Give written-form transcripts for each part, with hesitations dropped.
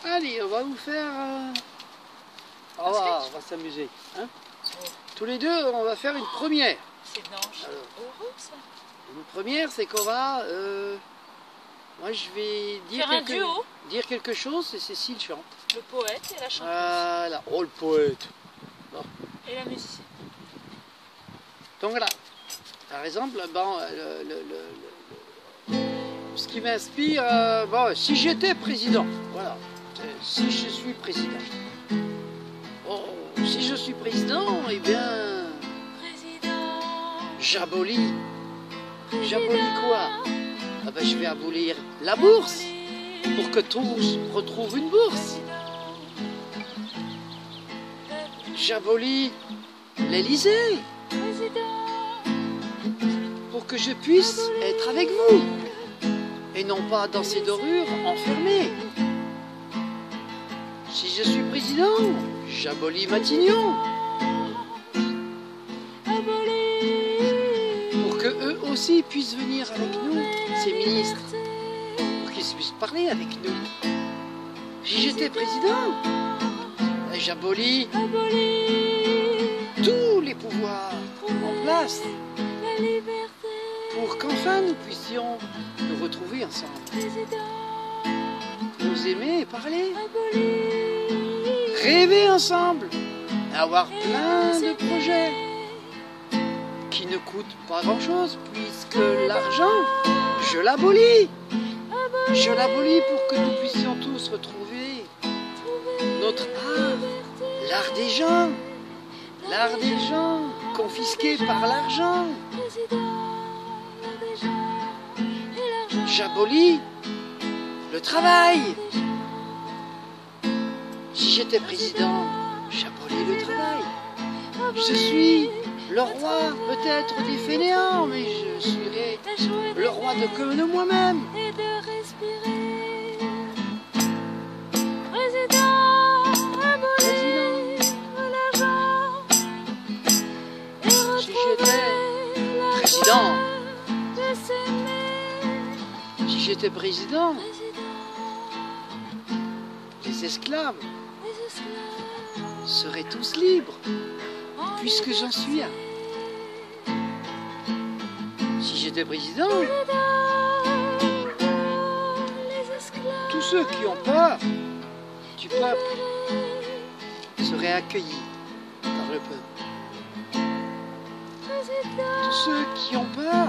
Allez, on va vous faire... on va s'amuser. Hein, tous les deux, on va faire une première. C'est blanche. Heureux, ça. Une première, c'est qu'on va... moi, je vais dire quelque chose et Cécile chante. Le poète et la chanteuse. Voilà. Oh, le poète. Bon. Et la musicienne. Donc voilà. Par exemple, bon, ce qui m'inspire, bon, si j'étais président, voilà, si je suis président. Oh, si je suis président, eh bien, j'abolis. J'abolis quoi? Ah ben, je vais abolir la bourse pour que tous retrouvent une bourse. J'abolis l'Élysée pour que je puisse être avec vous et non pas dans ces dorures enfermées. Si je suis président, j'abolis Matignon pour que eux aussi puissent venir avec nous, ces ministres, pour qu'ils puissent parler avec nous. Si j'étais président, j'abolis tous les pouvoirs en place pour qu'enfin nous puissions nous retrouver ensemble, nous aimer et parler, rêver ensemble, avoir plein de projets qui ne coûtent pas grand-chose puisque l'argent, je l'abolis. Je l'abolis pour que nous puissions tous retrouver notre art, l'art des gens, confisqué par l'argent. J'abolis le travail. Si j'étais président, j'abolis le travail. Je suis le roi peut-être des fainéants, mais je serai le roi de moi-même. Si j'étais président, les esclaves seraient tous libres, puisque j'en suis un. Si j'étais président, tous ceux qui ont peur du peuple seraient accueillis par le peuple. Tous ceux qui ont peur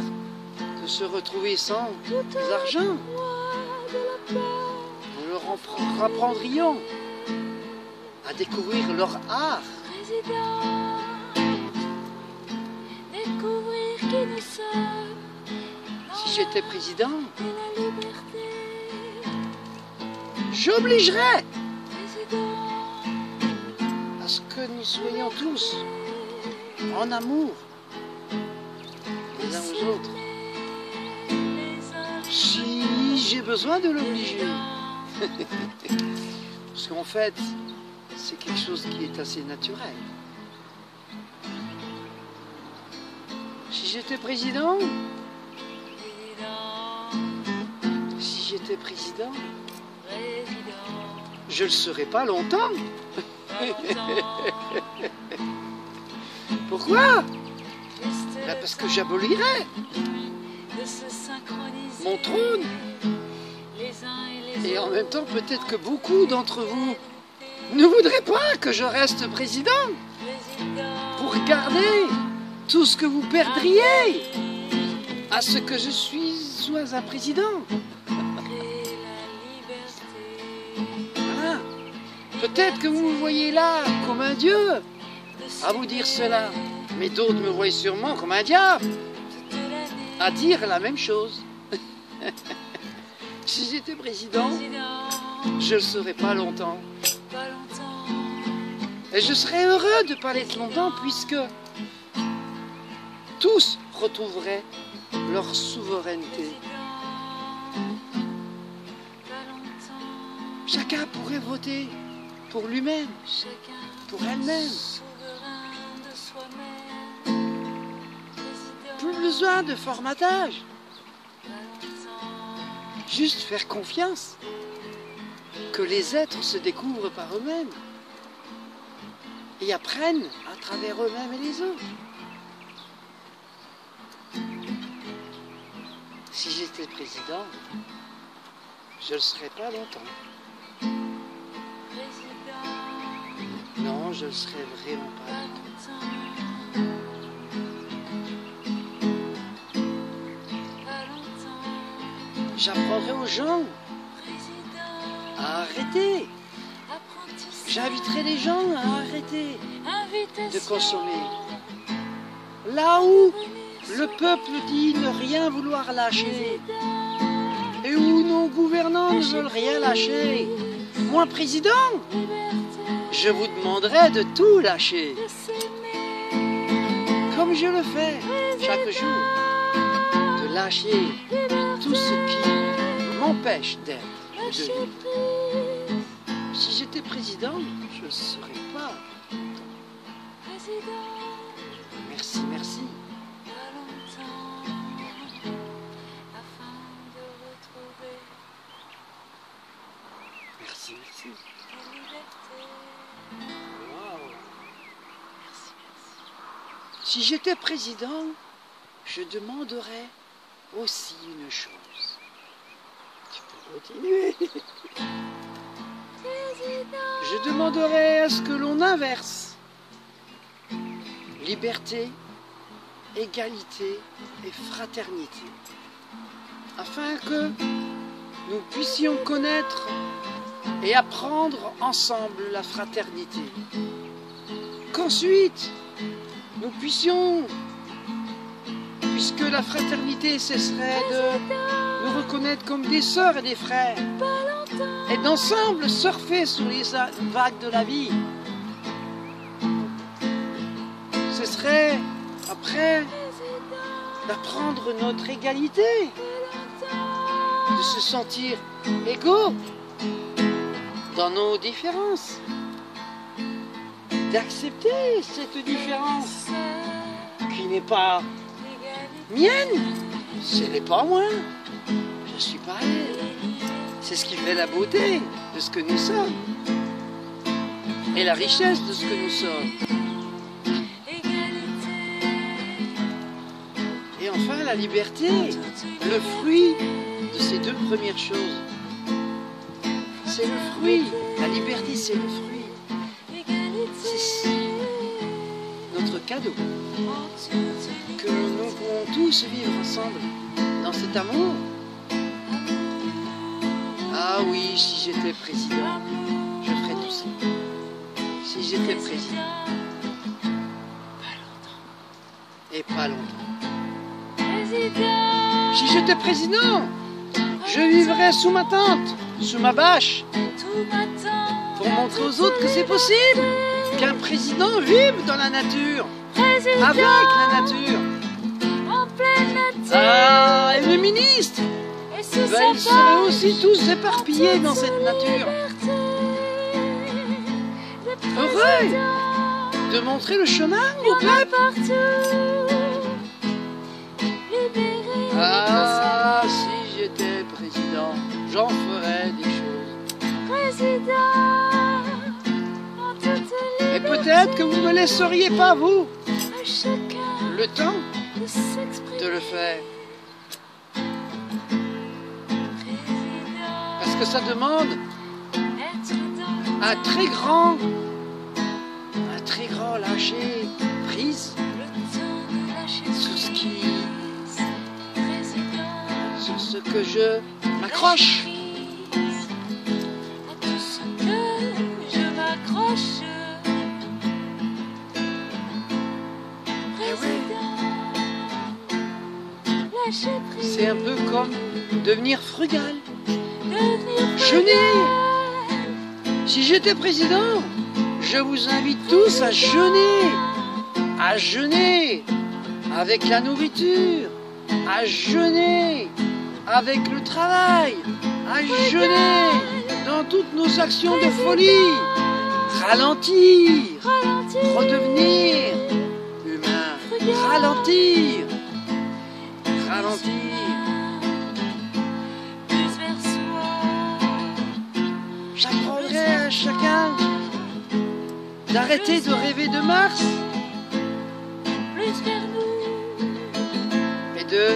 de se retrouver sans argent, nous leur apprendrions à découvrir leur art. Si j'étais président, j'obligerais à ce que nous soyons tous en amour les uns aux autres. Si j'ai besoin de l'obliger. Parce qu'en fait, c'est quelque chose qui est assez naturel. Si j'étais président, je ne le serais pas longtemps. Pourquoi? Ben parce que j'abolirais mon trône. Et en même temps, peut-être que beaucoup d'entre vous ne voudraient pas que je reste président pour garder tout ce que vous perdriez à ce que je sois un président. Voilà. Peut-être que vous me voyez là comme un dieu à vous dire cela, mais d'autres me voient sûrement comme un diable à dire la même chose. Si j'étais président, je ne le serais pas longtemps. Et je serais heureux de ne pas l'être longtemps puisque tous retrouveraient leur souveraineté. Chacun pourrait voter pour lui-même, pour elle-même. Plus besoin de formatage. Juste faire confiance. que les êtres se découvrent par eux-mêmes et apprennent à travers eux-mêmes et les autres. Si j'étais président, je ne le serais pas longtemps. Non, je ne le serais vraiment pas longtemps. J'apprendrai aux gens à arrêter. J'inviterai les gens à arrêter de consommer. Là où le peuple dit ne rien vouloir lâcher et où nos gouvernants ne veulent rien lâcher, moi président, je vous demanderai de tout lâcher, comme je le fais chaque jour, de lâcher tout ce qui m'empêche d'être et de vivre. Si j'étais président, je ne serais pas content. Merci, merci. Merci, merci. Wow. Si j'étais président, je demanderais aussi une chose. Tu peux continuer. Je demanderais à ce que l'on inverse liberté, égalité et fraternité, afin que nous puissions connaître et apprendre ensemble la fraternité. Qu'ensuite, nous puissions, puisque la fraternité cesserait de nous reconnaître comme des sœurs et des frères, et d'ensemble surfer sur les vagues de la vie, ce serait après d'apprendre notre égalité, de se sentir égaux dans nos différences, d'accepter cette différence qui n'est pas mienne, ce n'est pas moi, je suis pareil. C'est ce qui fait la beauté de ce que nous sommes et la richesse de ce que nous sommes. Et enfin la liberté, le fruit de ces deux premières choses. C'est le fruit, la liberté c'est le fruit. C'est notre cadeau que nous pouvons tous vivre ensemble dans cet amour. Ah oui, si j'étais président, je ferais tout ça. Si j'étais président, pas longtemps. Et pas longtemps. Si j'étais président, je vivrais sous ma tente, sous ma bâche, pour montrer aux autres que c'est possible qu'un président vive dans la nature, avec la nature. Ah, et le ministre, ils seraient aussi tous éparpillés dans cette nature. Heureux de montrer le chemin au peuple. Ah, si j'étais président, j'en ferais des choses. Et peut-être que vous ne me laisseriez pas, vous, le temps de le faire. Parce que ça demande un très grand lâcher prise sur ce que je m'accroche. C'est un peu comme devenir frugal. Jeûner. Si j'étais président, je vous invite tous à jeûner. À jeûner avec la nourriture. À jeûner avec le travail. À jeûner dans toutes nos actions de folie. Ralentir. Redevenir humain. Ralentir. Ralentir. J'apprendrai à chacun d'arrêter de rêver de Mars et de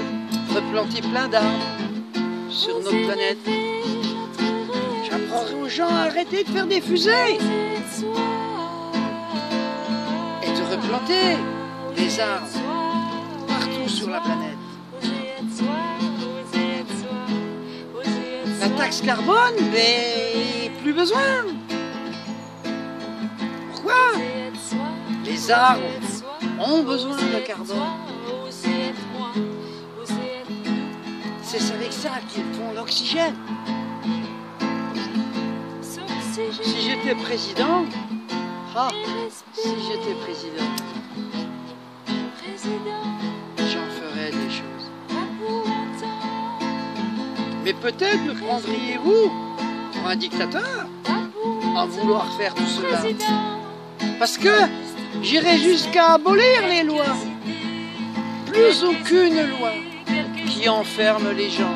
replanter plein d'arbres sur notre planète. J'apprendrai aux gens à arrêter de faire des fusées et de replanter des arbres partout sur la planète. La taxe carbone, mais plus besoin. Pourquoi? Les arbres ont besoin de carbone. C'est avec ça qu'ils font l'oxygène. Si j'étais président, si j'étais président, j'en ferais des choses. Mais peut-être me prendriez-vous pour un dictateur à vouloir faire tout cela. Parce que j'irais jusqu'à abolir les lois. Plus aucune loi qui enferme les gens.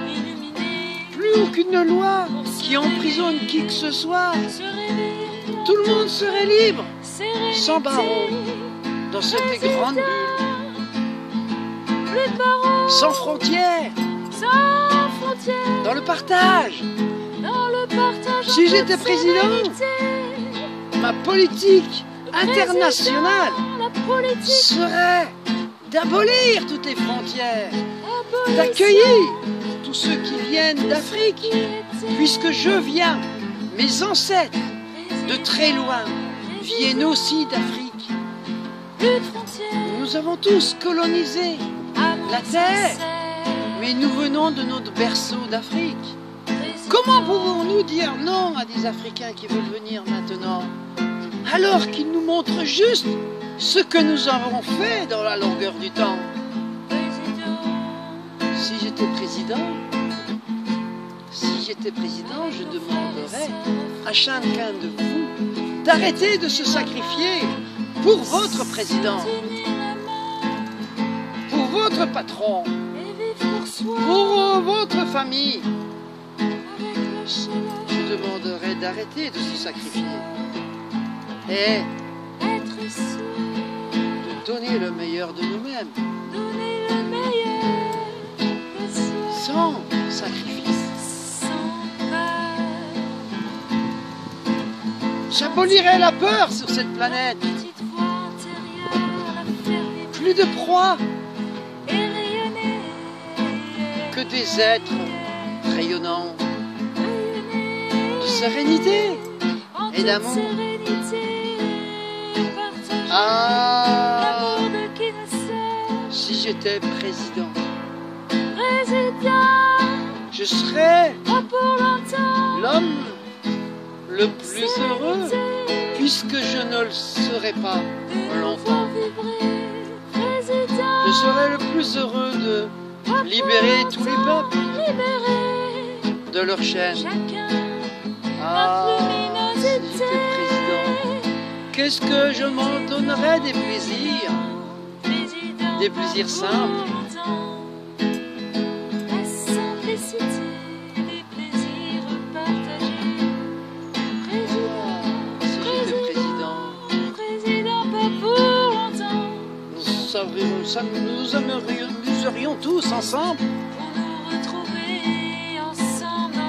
Plus aucune loi qui emprisonne qui que ce soit. Tout le monde serait libre, sans barreaux, dans cette grande bulle. Sans frontières, dans le partage. Si j'étais président, ma politique internationale serait d'abolir toutes les frontières, d'accueillir tous ceux qui viennent d'Afrique, puisque je viens, mes ancêtres de très loin viennent aussi d'Afrique. Nous avons tous colonisé la terre, mais nous venons de notre berceau d'Afrique. Comment pouvons-nous dire non à des Africains qui veulent venir maintenant, alors qu'ils nous montrent juste ce que nous avons fait dans la longueur du temps? Si j'étais président, je demanderais à chacun de vous d'arrêter de se sacrifier pour votre président, pour votre patron, pour votre famille. Je demanderais d'arrêter de se sacrifier et de donner le meilleur de nous-mêmes, sans sacrifice. J'abolirai la peur sur cette planète. Plus de proies que des êtres rayonnants de sérénité et d'amour. Ah, si j'étais président, je serais l'homme le plus heureux, puisque je ne le serai pas longtemps. Je serai le plus heureux de libérer tous les peuples de leur chaîne. Ah, si j'étais président, qu'est-ce que je m'en donnerais des plaisirs simples. Nous serions tous ensemble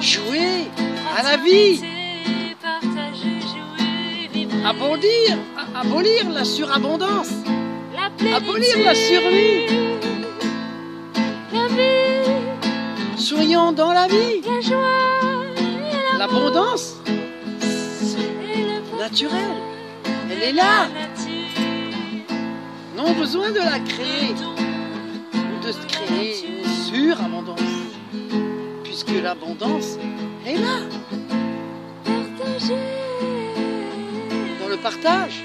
jouer à la vie, abolir la surabondance, abolir la survie. Sourions dans la vie. L'abondance, c'est naturel, elle est là. Non besoin de la créer, ou de se créer une surabondance, puisque l'abondance est là. Dans le partage,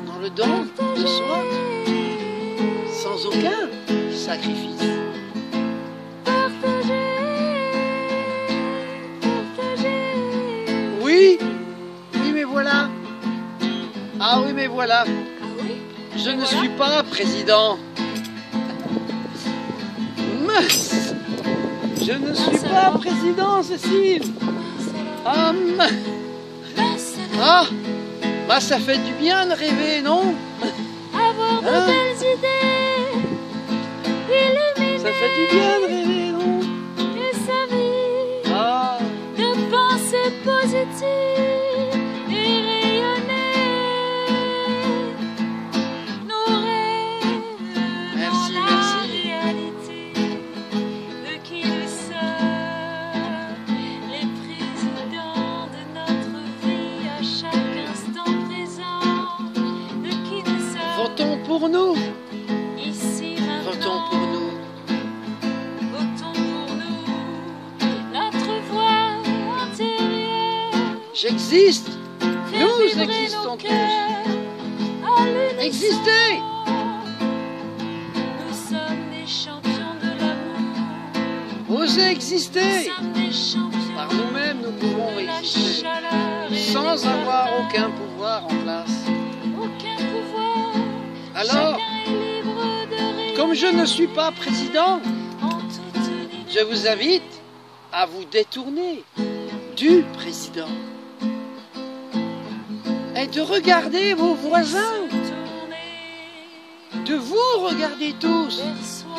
dans le don de soi, sans aucun sacrifice. Oui, mais voilà. Ah oui, mais voilà. Je ne suis pas président. Mince. Je ne suis pas président, Cécile. Ah, ah, bah ça fait du bien de rêver, non? Avoir de belles idées, illuminer Ça fait du bien de rêver, non? et sa vie, Ah, de pensées positives et rayonner nos rêves Merci, dans la merci. réalité de qui nous sommes, les présidents de notre vie à chaque instant présent, de qui nous sommes votons pour nous, ici votons maintenant. pour nous. Votons pour nous, notre voix intérieure. J'existe, Faire nous vibrer existons nos tous. cœurs à l'unisson. Existez! Nous sommes des champions de l'amour. Osez Nous exister! sommes des champions Par nous-mêmes, nous pouvons de la exister, chaleur et sans du avoir partage. aucun pouvoir en place. Aucun pouvoir. Alors, Chacun est libre de rêver comme je ne suis pas président, en toute liberté. je vous invite à vous détourner du président et de regarder vos voisins, Se tourner de vous regarder tous vers soi,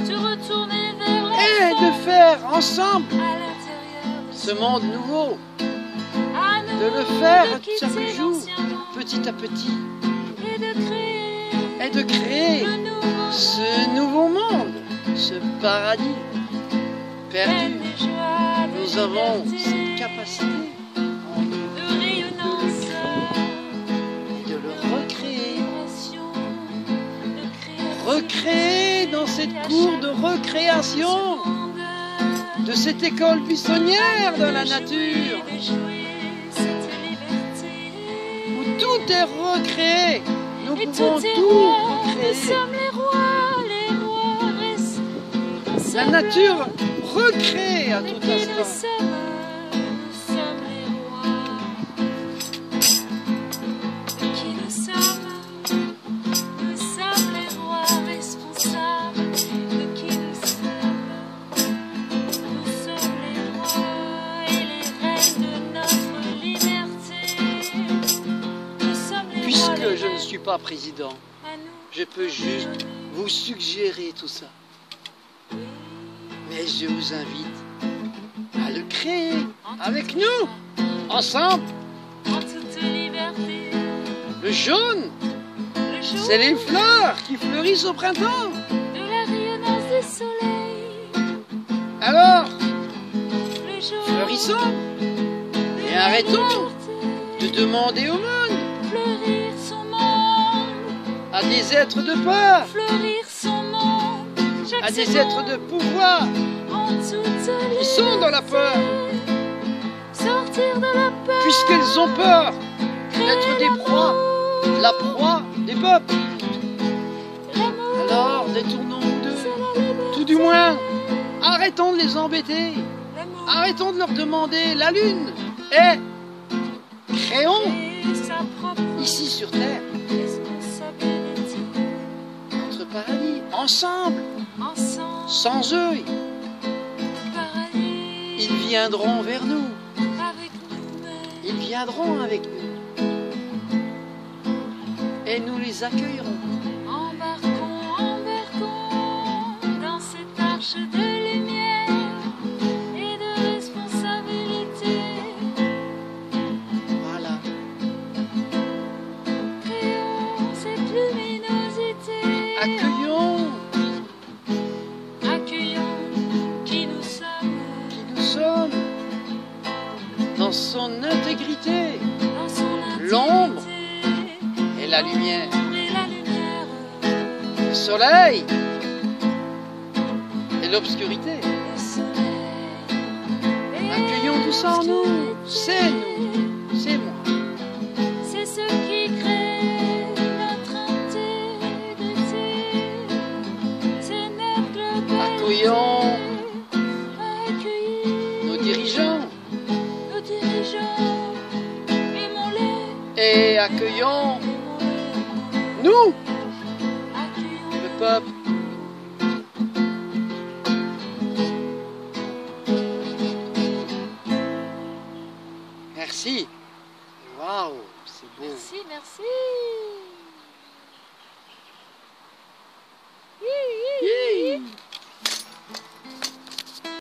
se retourner vers la et de faire ensemble à l'intérieur de ce monde nouveau, à nous de le faire de quitter chaque jour, l'ancien monde petit à petit, et de créer et de créer le nouveau ce nouveau monde, ce paradis perdu. plein de joie, de Nous avons liberté, cette capacité en nous de rayonnance, et de le recréer. vibration, de créativité, Recréer dans cette cour de recréation, ce monde, de cette école buissonnière de la de nature, jouer cette liberté. où tout est recréé. Nous Et pouvons tout est tout roi, nous recréer. sommes les rois responsables. La nature recrée à Mais tout qui nous instant. sommes les rois. De qui nous sommes les rois responsables. De qui nous sommes les rois et les reines de notre liberté. Nous sommes les rois, Puisque les je ne reines. suis pas président, À nous je peux juste vous suggérer tout ça. Mais je vous invite à le créer avec nous, ensemble. en toute liberté. Le jaune, Le jour c'est les fleurs qui fleurissent au printemps. de la rayonnance du soleil. Alors, Le jour fleurissons de et la arrêtons liberté. de demander au monde, Fleurir son monde. à des êtres de peur, Fleurir son monde. Chaque à des seconde, êtres de pouvoir en toute liberté. qui sont dans la peur, Sortir de la peur. puisqu'elles ont peur Créer d'être des l'amour. proies, la proie des peuples. L'amour, Alors, détournons-nous d'eux, c'est la liberté. tout du moins, arrêtons de les embêter, L'amour arrêtons de leur demander la lune et créons et sa propre ici sur Terre responsabilité. notre paradis, ensemble, Ensemble, sans eux, paradis, ils viendront vers nous, avec nous-mêmes. ils viendront avec nous et nous les accueillerons. Embarquons dans cette arche de lumière et de responsabilité. Voilà, Créons cette luminosité. accueillons Accueillons qui nous sommes qui nous sommes dans son intégrité dans son intimité. L'ombre et la lumière, Et la lumière, le soleil et l'obscurité. le soleil. Et Accueillons tout ça en nous, l'obscurité. c'est nous, c'est moi. C'est ce qui crée notre intégrité. C'est notre globalité. Accueillons Accueillir nos dirigeants nos dirigeants. Aimons-les. et accueillons Aimons-les. nous, Accueillons le peuple. Merci. Waouh, c'est beau. Merci, merci.